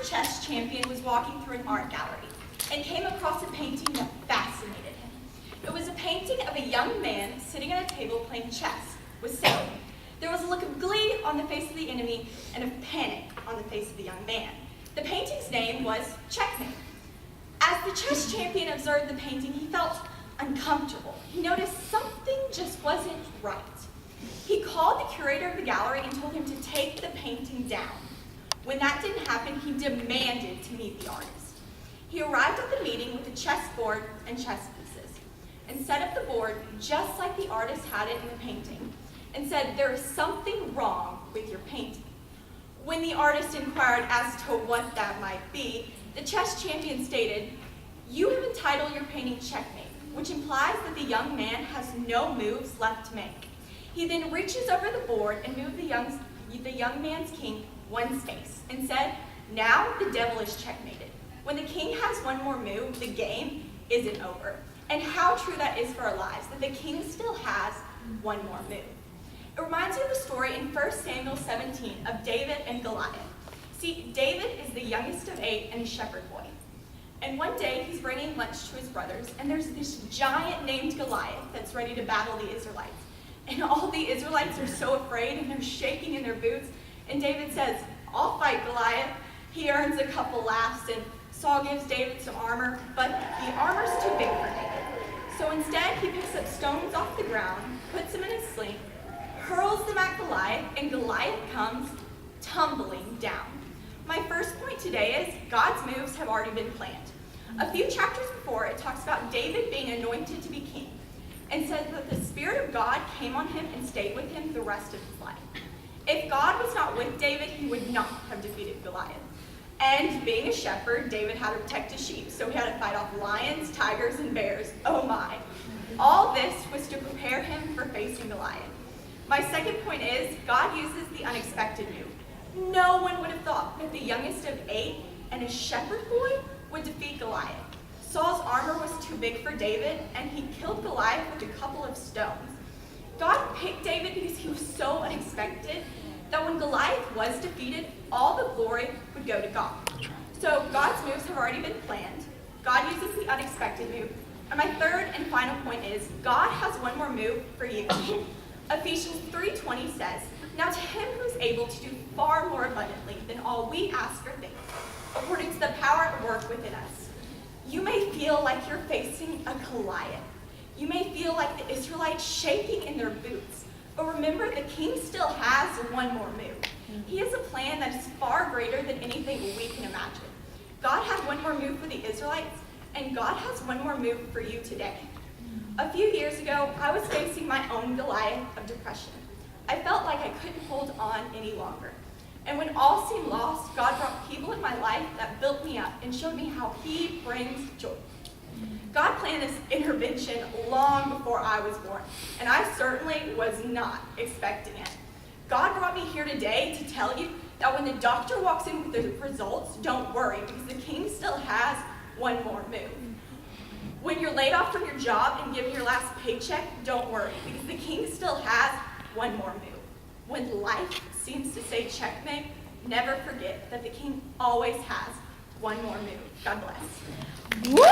chess champion was walking through an art gallery and came across a painting that fascinated him. It was a painting of a young man sitting at a table playing chess with Satan. There was a look of glee on the face of the enemy and of panic on the face of the young man. The painting's name was Checkmate. As the chess champion observed the painting, he felt uncomfortable. He noticed something just wasn't right. He called the curator of the gallery and told him to take the painting down. When that didn't happen, he demanded to meet the artist. He arrived at the meeting with a chessboard and chess pieces and set up the board just like the artist had it in the painting and said, "There is something wrong with your painting." When the artist inquired as to what that might be, the chess champion stated, "You have entitled your painting Checkmate, which implies that the young man has no moves left to make." He then reaches over the board and moved the young man's king one space and said, "Now the devil is checkmated. When the king has one more move, the game isn't over." And how true that is for our lives, that the king still has one more move. It reminds me of the story in 1 Samuel 17 of David and Goliath. See, David is the youngest of 8 and a shepherd boy. And one day he's bringing lunch to his brothers, and there's this giant named Goliath that's ready to battle the Israelites. And all the Israelites are so afraid, and they're shaking in their boots. And David says, "I'll fight Goliath." He earns a couple laughs, and Saul gives David some armor, but the armor's too big for David. So instead, he picks up stones off the ground, puts them in his sling, hurls them at Goliath, and Goliath comes tumbling down. My first point today is God's moves have already been planned. A few chapters before, it talks about David being anointed to be king and says that the Spirit of God came on him and stayed with him the rest of his life. If God was not with David, he would not have defeated Goliath. And being a shepherd, David had to protect his sheep, so he had to fight off lions, tigers, and bears. Oh my. All this was to prepare him for facing Goliath. My second point is God uses the unexpected move. No one would have thought that the youngest of 8 and a shepherd boy would defeat Goliath. Saul's armor was too big for David, and he killed Goliath with a couple of stones. God picked David because he was so unexpected that when Goliath was defeated, all the glory would go to God. So God's moves have already been planned. God uses the unexpected move. And my third and final point is God has one more move for you. Ephesians 3:20 says, "Now to him who is able to do far more abundantly than all we ask or think, according to the power at work within us." You may feel like you're facing a Goliath. You may feel like the Israelites shaking in their boots. But remember, the king still has one more move. He has a plan that is far greater than anything we can imagine. God had one more move for the Israelites, and God has one more move for you today. A few years ago, I was facing my own Goliath of depression. I felt like I couldn't hold on any longer. And when all seemed lost, God brought people in my life that built me up and showed me how He brings joy. God planned this intervention long before I was born, and I certainly was not expecting it. God brought me here today to tell you that when the doctor walks in with the results, don't worry, because the king still has one more move. When you're laid off from your job and given your last paycheck, don't worry, because the king still has one more move. When life seems to say checkmate, never forget that the king always has one more move. God bless. Woo!